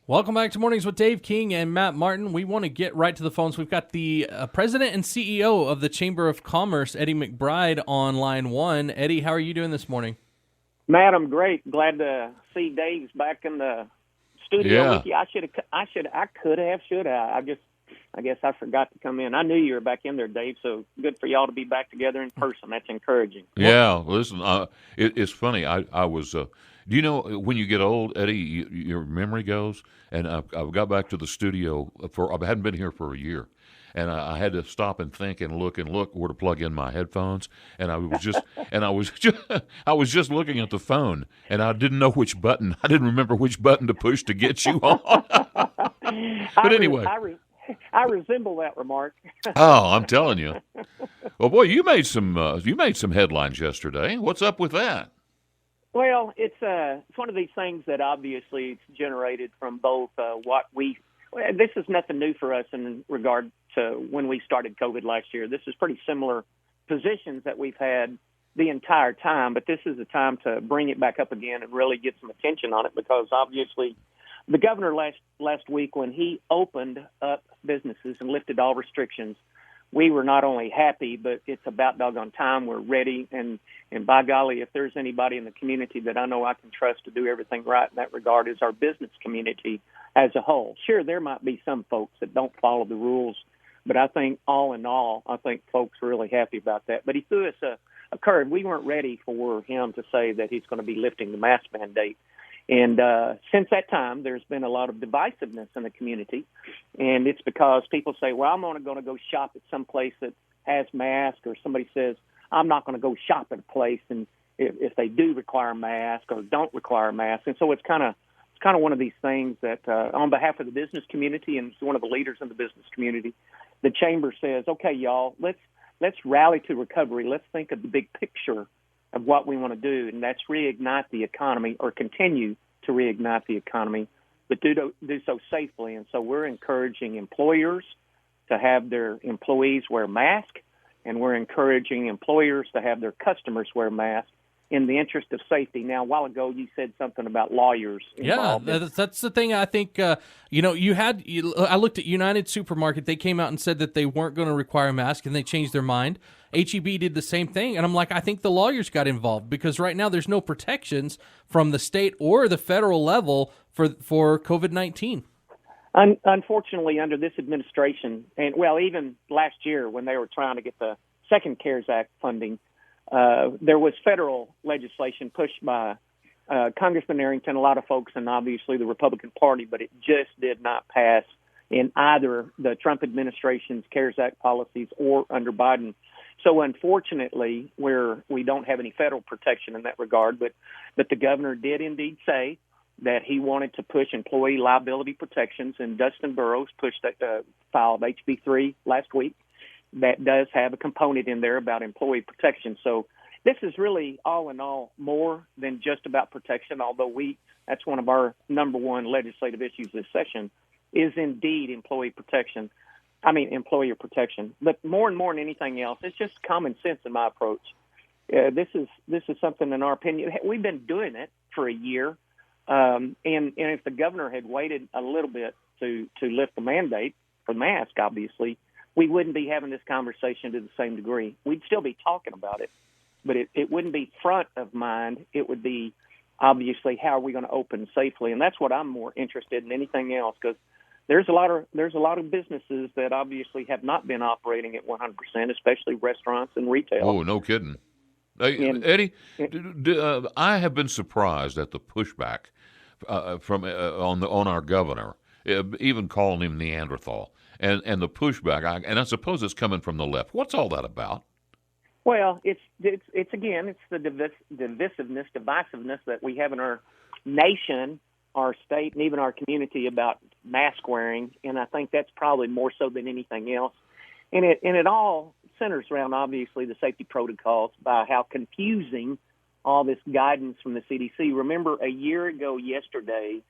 Welcome back to Mornings with Dave King and Matt Martin. We want to get right to the phones. We've got the president and CEO of the Chamber of Commerce, Eddie McBride, on line one. Eddie, how are you doing this morning? Matt, I'm great. Glad to see Dave's back in the studio with you. I guess I forgot to come in. I knew you were back in there, Dave. So good for y'all to be back together in person. That's encouraging. Yeah, listen, it's funny. I was. Do you know when you get old, Eddie, your memory goes? And I've got back to the studio I hadn't been here for a year, and I had to stop and think and look where to plug in my headphones. And I was just I was just looking at the phone, and I didn't know which button. I didn't remember which button to push to get you on. But anyway. I resemble that remark. Oh, I'm telling you. Well, boy, you made some headlines yesterday. What's up with that? Well, it's one of these things that obviously it's generated from both this is nothing new for us in regard to when we started COVID last year. This is pretty similar positions that we've had the entire time, but this is the time to bring it back up again and really get some attention on it, because obviously the governor last week, when he opened up businesses and lifted all restrictions, we were not only happy, but it's about doggone time. We're ready, and by golly, if there's anybody in the community that I know I can trust to do everything right in that regard, is our business community as a whole. Sure, there might be some folks that don't follow the rules, but I think all in all, I think folks are really happy about that. But he threw us a curve. We weren't ready for him to say that he's going to be lifting the mask mandate. And since that time, there's been a lot of divisiveness in the community, and it's because people say, well, I'm only going to go shop at some place that has masks, or somebody says, I'm not going to go shop at a place and if they do require a mask or don't require a mask. And so it's kind of one of these things that on behalf of the business community, and one of the leaders in the business community, the chamber says, okay, y'all, let's rally to recovery. Let's think of the big picture of what we want to do, and that's reignite the economy, or continue to reignite the economy, but do so safely. And so we're encouraging employers to have their employees wear masks, and we're encouraging employers to have their customers wear masks in the interest of safety. Now, a while ago, you said something about lawyers involved. Yeah, that's the thing. I think, I looked at United Supermarket. They came out and said that they weren't going to require a mask, and they changed their mind. H-E-B did the same thing, and I'm like, I think the lawyers got involved, because right now there's no protections from the state or the federal level for COVID-19. Unfortunately, under this administration, and even last year when they were trying to get the second CARES Act funding, there was federal legislation pushed by Congressman Arrington, a lot of folks, and obviously the Republican Party, but it just did not pass in either the Trump administration's CARES Act policies or under Biden. So unfortunately, we don't have any federal protection in that regard, but the governor did indeed say that he wanted to push employee liability protections, and Dustin Burrows filed HB3 last week. That does have a component in there about employee protection. So this is really, all in all, more than just about protection, although that's one of our number one legislative issues this session, is indeed employer protection. But more and more than anything else, it's just common sense in my approach. This is something, in our opinion, we've been doing it for a year, and if the governor had waited a little bit to lift the mandate for mask, obviously, we wouldn't be having this conversation to the same degree. We'd still be talking about it, but it wouldn't be front of mind. It would be, obviously, how are we going to open safely? And that's what I'm more interested in anything else, because there's a lot of businesses that obviously have not been operating at 100%, especially restaurants and retail. Oh, no kidding. Eddie, I have been surprised at the pushback from on our governor, even calling him Neanderthal, and the pushback. I suppose it's coming from the left. What's all that about? Well, it's the divisiveness that we have in our nation, our state, and even our community about mask wearing, and I think that's probably more so than anything else. And it all centers around, obviously, the safety protocols, by how confusing all this guidance from the CDC. Remember, a year ago yesterday,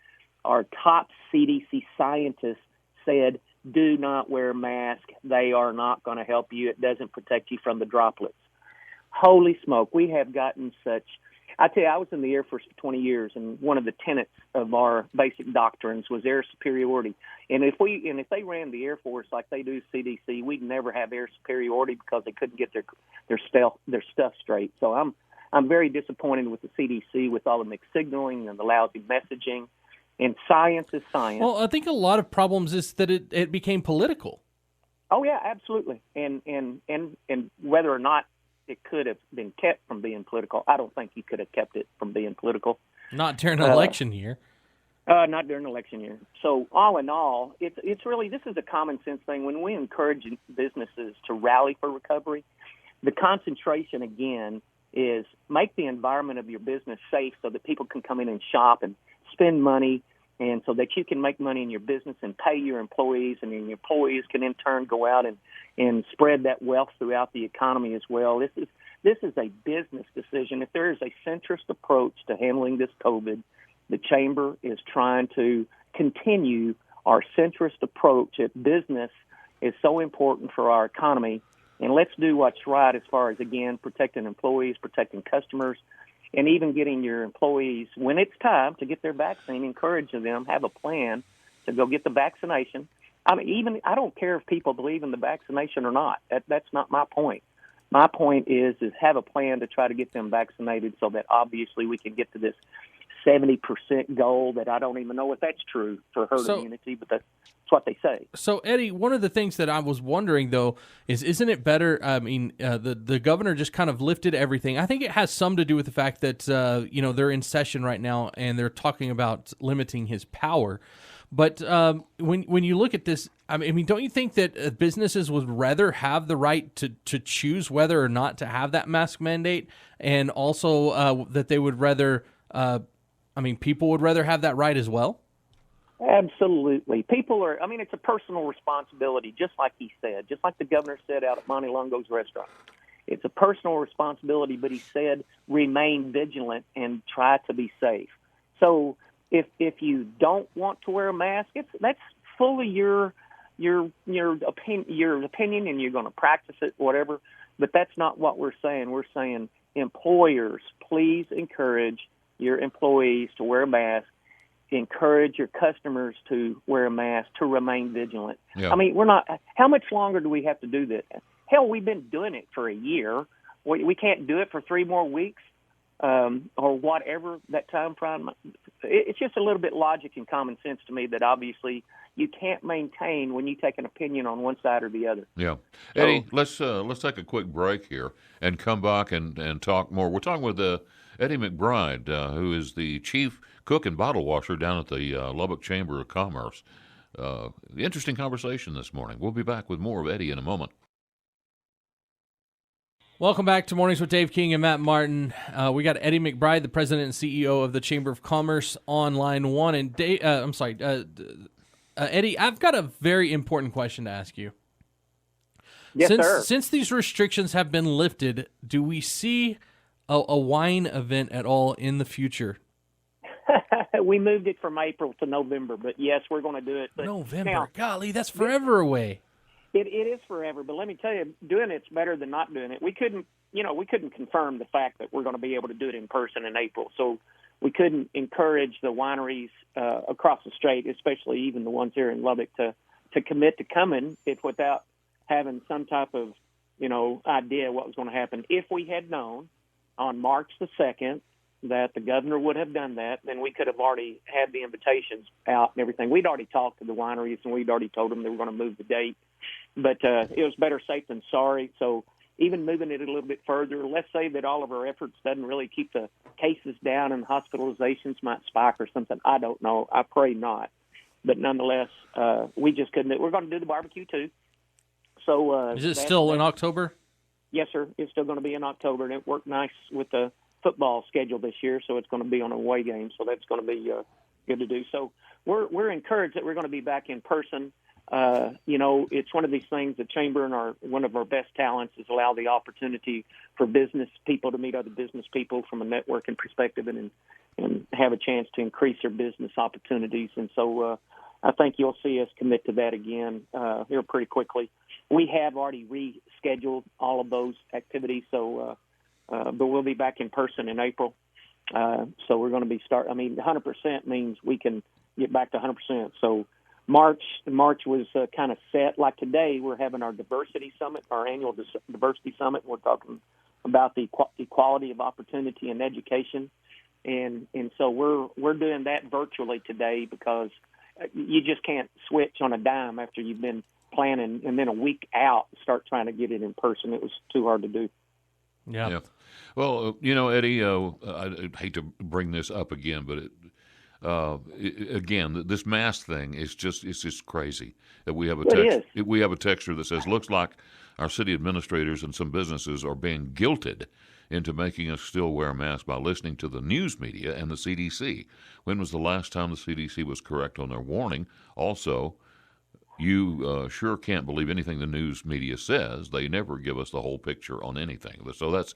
our top CDC scientists said, do not wear a mask. They are not going to help you. It doesn't protect you from the droplets. Holy smoke, we have gotten such I tell you, I was in the Air Force for 20 years, and one of the tenets of our basic doctrines was air superiority. And if they ran the Air Force like they do CDC, we'd never have air superiority because they couldn't get their stuff straight. So I'm very disappointed with the CDC with all the mixed signaling and the lousy messaging. And science is science. Well, I think a lot of problems is that it became political. Oh yeah, absolutely. And whether or not it could have been kept from being political, I don't think you could have kept it from being political. Not during an election year. Not during election year. So all in all, it's really, this is a common sense thing. When we encourage businesses to rally for recovery, the concentration again is make the environment of your business safe so that people can come in and shop and spend money, and so that you can make money in your business and pay your employees, and then your employees can in turn go out and spread that wealth throughout the economy as well. This is a business decision. If there is a centrist approach to handling this COVID, the Chamber is trying to continue our centrist approach. If business is so important for our economy, and let's do what's right as far as, again, protecting employees, protecting customers, and even getting your employees, when it's time to get their vaccine, encouraging them, have a plan to go get the vaccination. I mean, I don't care if people believe in the vaccination or not. That's not my point. My point is have a plan to try to get them vaccinated so that obviously we can get to this 70% goal that I don't even know if that's true for herd immunity, but that's what they say. So, Eddie, one of the things that I was wondering, though, is isn't it better? I mean, the governor just kind of lifted everything. I think it has some to do with the fact that, they're in session right now and they're talking about limiting his power. But when you look at this, I mean, don't you think that businesses would rather have the right to choose whether or not to have that mask mandate, and also that they would rather, people would rather have that right as well? Absolutely. It's a personal responsibility, just like he said, just like the governor said out at Monty Longo's restaurant. It's a personal responsibility, but he said remain vigilant and try to be safe. So if you don't want to wear a mask, that's fully your opinion, and you're going to practice it, whatever. But that's not what we're saying. We're saying employers, please encourage your employees to wear a mask. Encourage your customers to wear a mask, to remain vigilant. Yeah. I mean, how much longer do we have to do this? Hell, we've been doing it for a year. We can't do it for 3 more weeks or whatever that time frame. It's just a little bit logic and common sense to me that obviously you can't maintain when you take an opinion on one side or the other. Yeah. Eddie, let's take a quick break here and come back and talk more. We're talking with Eddie McBride, who is the chief cook and bottle washer down at the Lubbock Chamber of Commerce. Interesting conversation this morning. We'll be back with more of Eddie in a moment. Welcome back to Mornings with Dave King and Matt Martin. We got Eddie McBride, the president and CEO of the Chamber of Commerce, on line one. And Eddie, I've got a very important question to ask you. Yes, sir. Since these restrictions have been lifted, do we see a wine event at all in the future? We moved it from April to November, but yes, we're going to do it. But November, now, golly, that's forever away. It is forever, but let me tell you, doing it's better than not doing it. We couldn't confirm the fact that we're going to be able to do it in person in April, so we couldn't encourage the wineries across the state, especially even the ones here in Lubbock, to commit to coming without having some type of idea what was going to happen. If we had known on March the 2nd that the governor would have done that, then we could have already had the invitations out and everything. We'd already talked to the wineries, and we'd already told them they were going to move the date. But it was better safe than sorry. So even moving it a little bit further, let's say that all of our efforts doesn't really keep the cases down and hospitalizations might spike or something. I don't know. I pray not. But nonetheless, we just couldn't. We're going to do the barbecue, too. So is it still in October? Yes, sir. It's still going to be in October, and it worked nice with the football schedule this year, so it's going to be on a away game, so that's going to be good to do. So we're encouraged that we're going to be back in person. It's one of these things, the Chamber and one of our best talents is allow the opportunity for business people to meet other business people from a networking perspective and have a chance to increase their business opportunities. And so I think you'll see us commit to that again here pretty quickly. We have already rescheduled all of those activities, so but we'll be back in person in April. So we're going to be 100% means we can get back to 100%. So March was kind of set. Like today, we're having our diversity summit, our annual diversity summit. We're talking about the equality of opportunity in education, and so we're doing that virtually today because you just can't switch on a dime after you've been planning, and then a week out start trying to get it in person. It was too hard to do. Yeah. Well, Eddie, I hate to bring this up again, but again, this mask thing it's just crazy that we have a texture that says looks like our city administrators and some businesses are being guilted into making us still wear masks by listening to the news media and the CDC. When was the last time the CDC was correct on their warning? Also, you sure can't believe anything the news media says. They never give us the whole picture on anything. So that's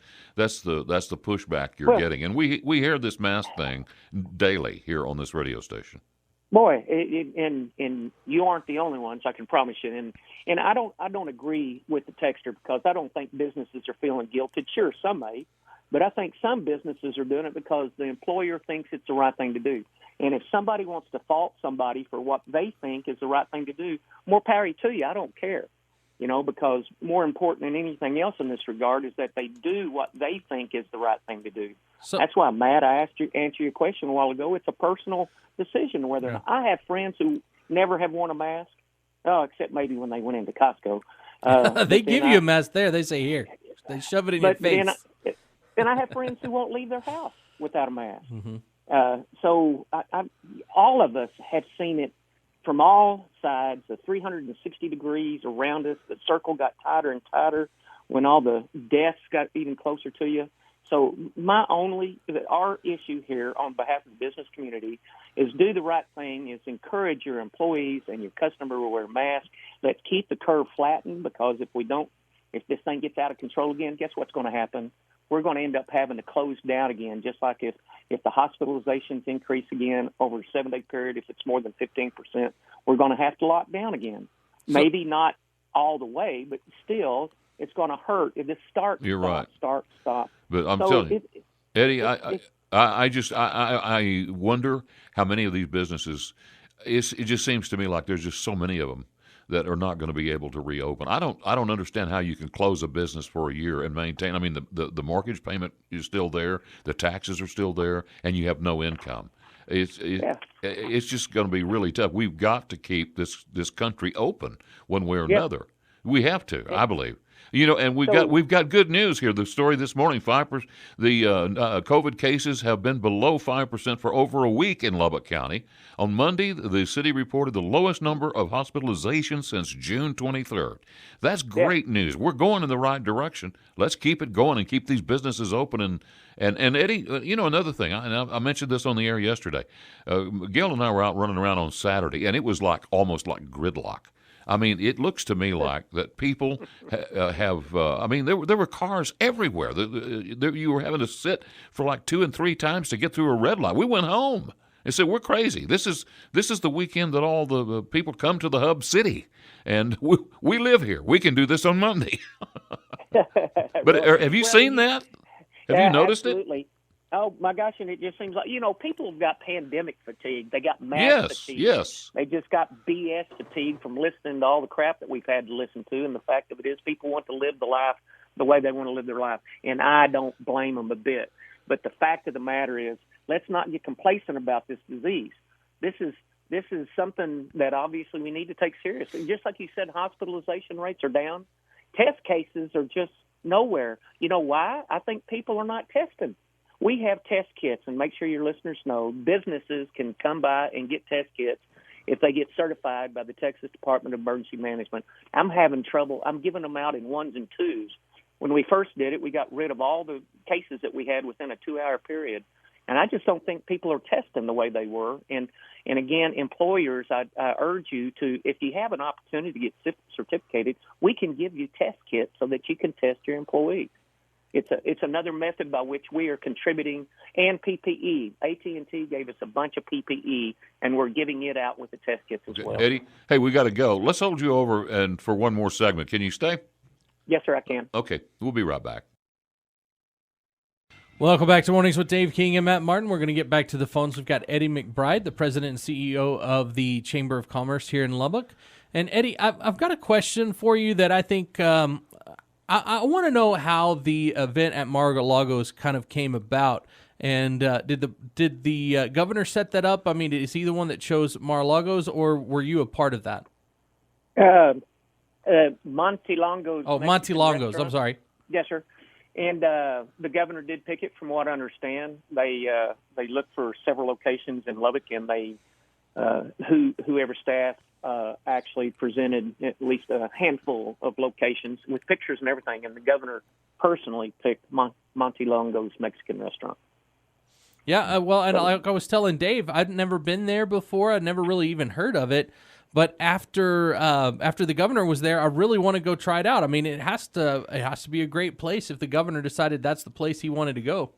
the pushback you're getting. And we hear this mask thing daily here on this radio station. Boy, and you aren't the only ones, I can promise you. And I don't agree with the texter because I don't think businesses are feeling guilted. Sure, some may, but I think some businesses are doing it because the employer thinks it's the right thing to do. And if somebody wants to fault somebody for what they think is the right thing to do, more power to you. I don't care, because more important than anything else in this regard is that they do what they think is the right thing to do. So, that's why, Matt, I answered your question a while ago. It's a personal decision whether or not. I have friends who never have worn a mask, except maybe when they went into Costco. They give you a mask there. They say, here. They shove it in your face. Then I have friends who won't leave their house without a mask. Mm-hmm. So all of us have seen it from all sides, the 360 degrees around us. The circle got tighter and tighter when all the deaths got even closer to you. So our issue here on behalf of the business community is do the right thing, is encourage your employees and your customer to wear masks. Let's keep the curve flattened because if this thing gets out of control again, guess what's going to happen? We're going to end up having to close down again, just like if the hospitalizations increase again over a 7-day period, if it's more than 15%, we're going to have to lock down again. Maybe not all the way, but still it's going to hurt. If this start, stop. But I'm telling you, Eddie, I wonder how many of these businesses, it just seems to me like there's just so many of them that are not going to be able to reopen. I don't understand how you can close a business for a year and maintain. I mean, the mortgage payment is still there, the taxes are still there, and you have no income. It's just going to be really tough. We've got to keep this country open one way or another. We have to, I believe. And we've got good news here. The story this morning: the COVID cases have been below 5% for over a week in Lubbock County. On Monday, the city reported the lowest number of hospitalizations since June 23rd. That's great news. We're going in the right direction. Let's keep it going and keep these businesses open. And Eddie, another thing, I mentioned this on the air yesterday. Gail and I were out running around on Saturday, and it was almost like gridlock. I mean, it looks to me like that people have. There were cars everywhere. You were having to sit for like 2 and 3 times to get through a red light. We went home and said, "We're crazy. This is the weekend that all the people come to the hub city, and we live here. We can do this on Monday." But have you seen that? Have you noticed absolutely. Oh, my gosh, and it just seems like, people have got pandemic fatigue. They got mask fatigue. Yes. They just got BS fatigue from listening to all the crap that we've had to listen to, and the fact of it is people want to live the life the way they want to live their life, and I don't blame them a bit. But the fact of the matter is, let's not get complacent about this disease. This is something that obviously we need to take seriously. Just like you said, hospitalization rates are down. Test cases are just nowhere. You know why? I think people are not testing. We have test kits, and make sure your listeners know businesses can come by and get test kits if they get certified by the Texas Department of Emergency Management. I'm having trouble. I'm giving them out in 1s and 2s. When we first did it, we got rid of all the cases that we had within a 2-hour period. And I just don't think people are testing the way they were. And again, employers, I urge you to, if you have an opportunity to get certificated, we can give you test kits so that you can test your employees. It's another method by which we are contributing, and PPE. AT&T gave us a bunch of PPE, and we're giving it out with the test kits as well. Eddie, hey, we got to go. Let's hold you over and for one more segment. Can you stay? Yes, sir, I can. Okay, we'll be right back. Welcome back to Mornings with Dave King and Matt Martin. We're going to get back to the phones. We've got Eddie McBride, the president and CEO of the Chamber of Commerce here in Lubbock. And Eddie, I've got a question for you that I think I want to know how the event at Mar-a-Lago's kind of came about. And did the governor set that up? I mean, is he the one that chose Mar-a-Lago's, or were you a part of that? Monty Longo's. Oh, Monty Longo's. I'm sorry. Yes, sir. And the governor did pick it, from what I understand. They looked for several locations in Lubbock, and they whoever staff actually presented at least a handful of locations with pictures and everything. And the governor personally picked Monty Longo's Mexican restaurant. Yeah, well, and like I was telling Dave, I'd never been there before. I'd never really even heard of it. But after the governor was there, I really want to go try it out. I mean, it has to be a great place if the governor decided that's the place he wanted to go.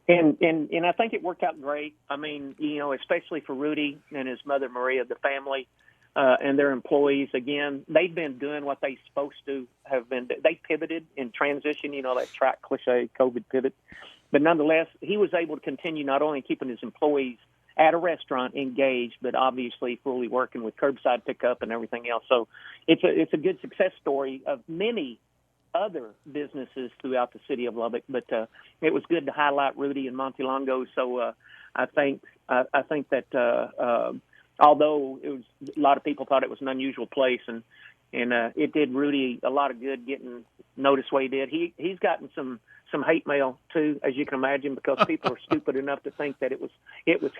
And I think it worked out great. I mean, especially for Rudy and his mother Maria, the family, and their employees. Again, they've been doing what they're supposed to have been. They pivoted in transition. That track cliche, COVID pivot. But nonetheless, he was able to continue not only keeping his employees at a restaurant engaged, but obviously fully working with curbside pickup and everything else. So it's a good success story of many other businesses throughout the city of Lubbock. But it was good to highlight Rudy and Monty Longo. So I think that although it was, a lot of people thought it was an unusual place, and it did Rudy a lot of good getting noticed what he did. He's gotten some hate mail too, as you can imagine, because people are stupid enough to think that it was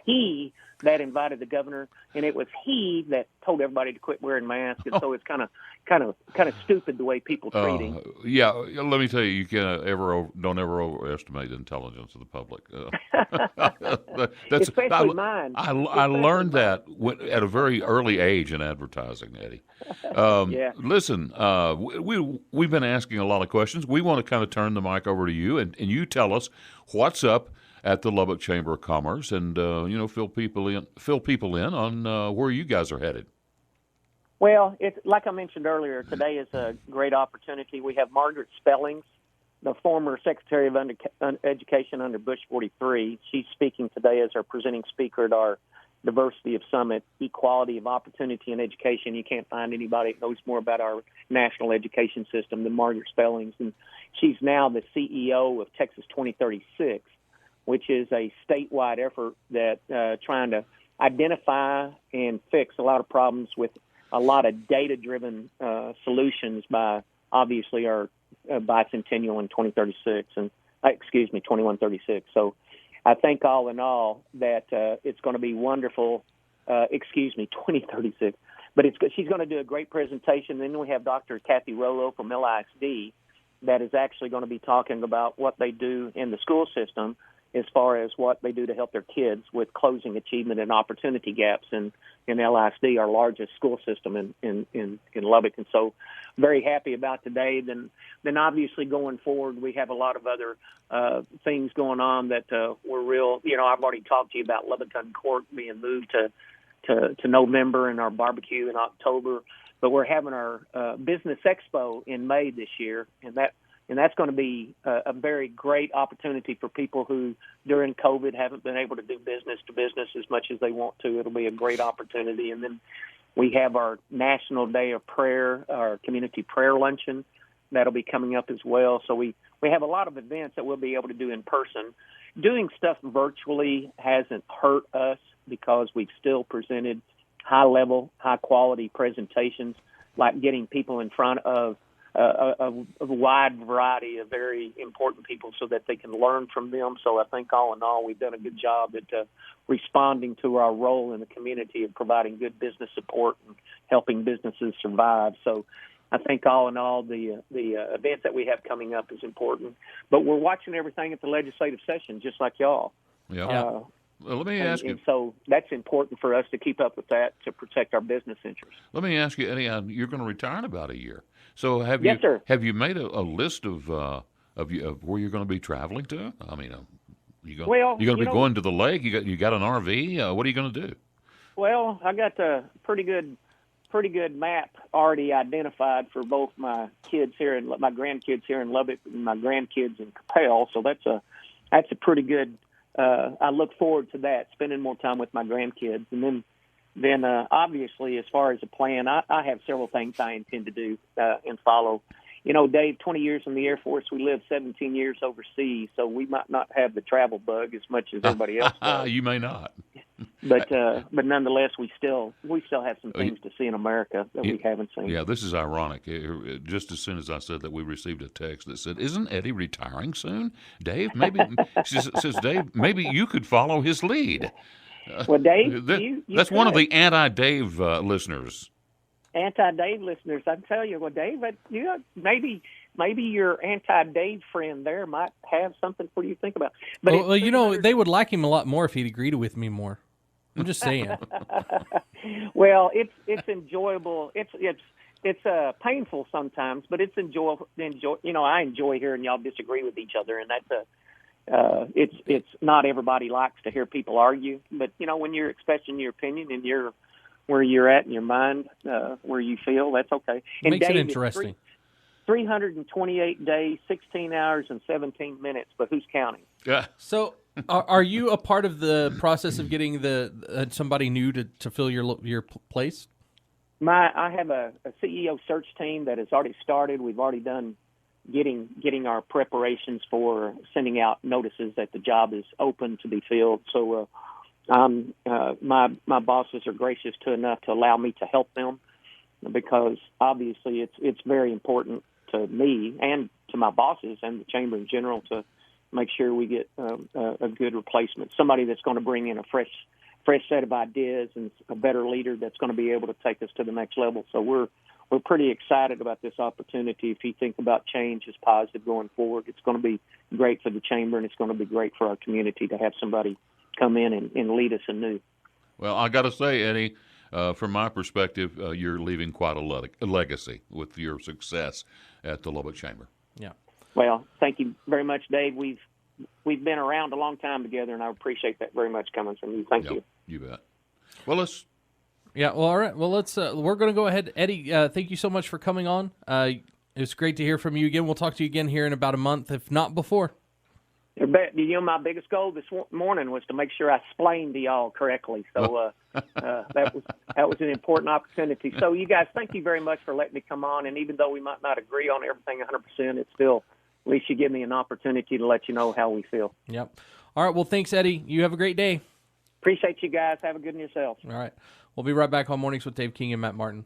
he that invited the governor, and it was he that told everybody to quit wearing masks. And so it's kind of stupid the way people treat him. Yeah, let me tell you, don't ever overestimate the intelligence of the public. Especially mine. I learned that at a very early age in advertising, Eddie. Yeah. Listen, we've been asking a lot of questions. We want to kind of turn the mic over to you, and you tell us what's up at the Lubbock Chamber of Commerce, and fill people in on where you guys are headed. Well, it's like I mentioned earlier. Today is a great opportunity. We have Margaret Spellings, the former Secretary of Education under Bush 43. She's speaking today as our presenting speaker at our Diversity of Summit, Equality of Opportunity in Education. You can't find anybody that knows more about our national education system than Margaret Spellings. And she's now the CEO of Texas 2036, which is a statewide effort that trying to identify and fix a lot of problems with a lot of data-driven solutions by obviously our bicentennial in 2036 and 2136. So I think all in all that it's going to be wonderful. 2036. But she's going to do a great presentation. Then we have Dr. Kathy Rollo from LISD that is actually going to be talking about what they do in the school system as far as what they do to help their kids with closing achievement and opportunity gaps in LISD, our largest school system in Lubbock. And so very happy about today. Then obviously going forward, we have a lot of other things going on that we're real. I've already talked to you about Lubbock Court being moved to November and our barbecue in October. But we're having our business expo in May this year, and that's going to be a very great opportunity for people who, during COVID, haven't been able to do business to business as much as they want to. It'll be a great opportunity. And then we have our National Day of Prayer, our community prayer luncheon. That'll be coming up as well. So we have a lot of events that we'll be able to do in person. Doing stuff virtually hasn't hurt us because we've still presented high-level, high-quality presentations, like getting people in front of a wide variety of very important people so that they can learn from them. So I think all in all, we've done a good job at responding to our role in the community of providing good business support and helping businesses survive. So I think all in all, the events that we have coming up is important. But we're watching everything at the legislative session, just like y'all. Yeah. Well, let me ask you. And so that's important for us to keep up with that to protect our business interests. Let me ask you, Eddie, you're going to retire in about a year. So have you made a list of where you're going to be traveling to? I mean, you're going to be going to the lake. You got an RV. What are you going to do? Well, I got a pretty good pretty good map already identified for both my kids here and my grandkids here in Lubbock and my grandkids in Capel. So that's a pretty good. I look forward to that, spending more time with my grandkids, and then obviously, as far as a plan, I have several things I intend to do and follow. You know, Dave, 20 years in the Air Force, we lived 17 years overseas, so we might not have the travel bug as much as everybody else does. You may not. But nonetheless, we still have some things to see in America that we haven't seen. Yeah, this is ironic. Just as soon as I said that, we received a text that said, "Isn't Eddie retiring soon, Dave? Maybe," says Dave, "maybe you could follow his lead." Well, Dave, that's one of the anti-Dave listeners. Anti-Dave listeners, I tell you, well, Dave, maybe your anti-Dave friend there might have something for you to think about. But well, you know, they would like him a lot more if he'd agreed with me more. I'm just saying. Well, it's enjoyable. It's painful sometimes, but it's enjoyable. You know, I enjoy hearing y'all disagree with each other, and that's it's not everybody likes to hear people argue. But you know, when you're expressing your opinion and you're where you're at in your mind, where you feel, that's okay. And makes Dave, it interesting. 328 days, 16 hours, and 17 minutes, but who's counting? Yeah. So, are you a part of the process of getting somebody new to fill your place? I have a CEO search team that has already started. We've already done getting our preparations for sending out notices that the job is open to be filled. So, my bosses are gracious enough to allow me to help them, because obviously it's very important to me and to my bosses and the chamber in general to make sure we get a good replacement, somebody that's going to bring in a fresh set of ideas and a better leader that's going to be able to take us to the next level. So we're pretty excited about this opportunity. If you think about change as positive going forward, it's going to be great for the chamber, and it's going to be great for our community to have somebody come in and lead us anew. Well, I got to say, Eddie, from my perspective, you're leaving quite a legacy with your success at the Lubbock Chamber. Yeah. Well, thank you very much, Dave. We've been around a long time together, and I appreciate that very much coming from you. Thank you. You bet. Well, let's. Yeah. Well, all right. Well, we're going to go ahead. Eddie, thank you so much for coming on. It's great to hear from you again. We'll talk to you again here in about a month, if not before. You know, my biggest goal this morning was to make sure I explained to y'all correctly. So that was an important opportunity. So you guys, thank you very much for letting me come on. And even though we might not agree on everything 100%, it's still, at least you give me an opportunity to let you know how we feel. Yep. All right. Well, thanks, Eddie. You have a great day. Appreciate you guys. Have a good one yourselves. All right. We'll be right back on Mornings with Dave King and Matt Martin.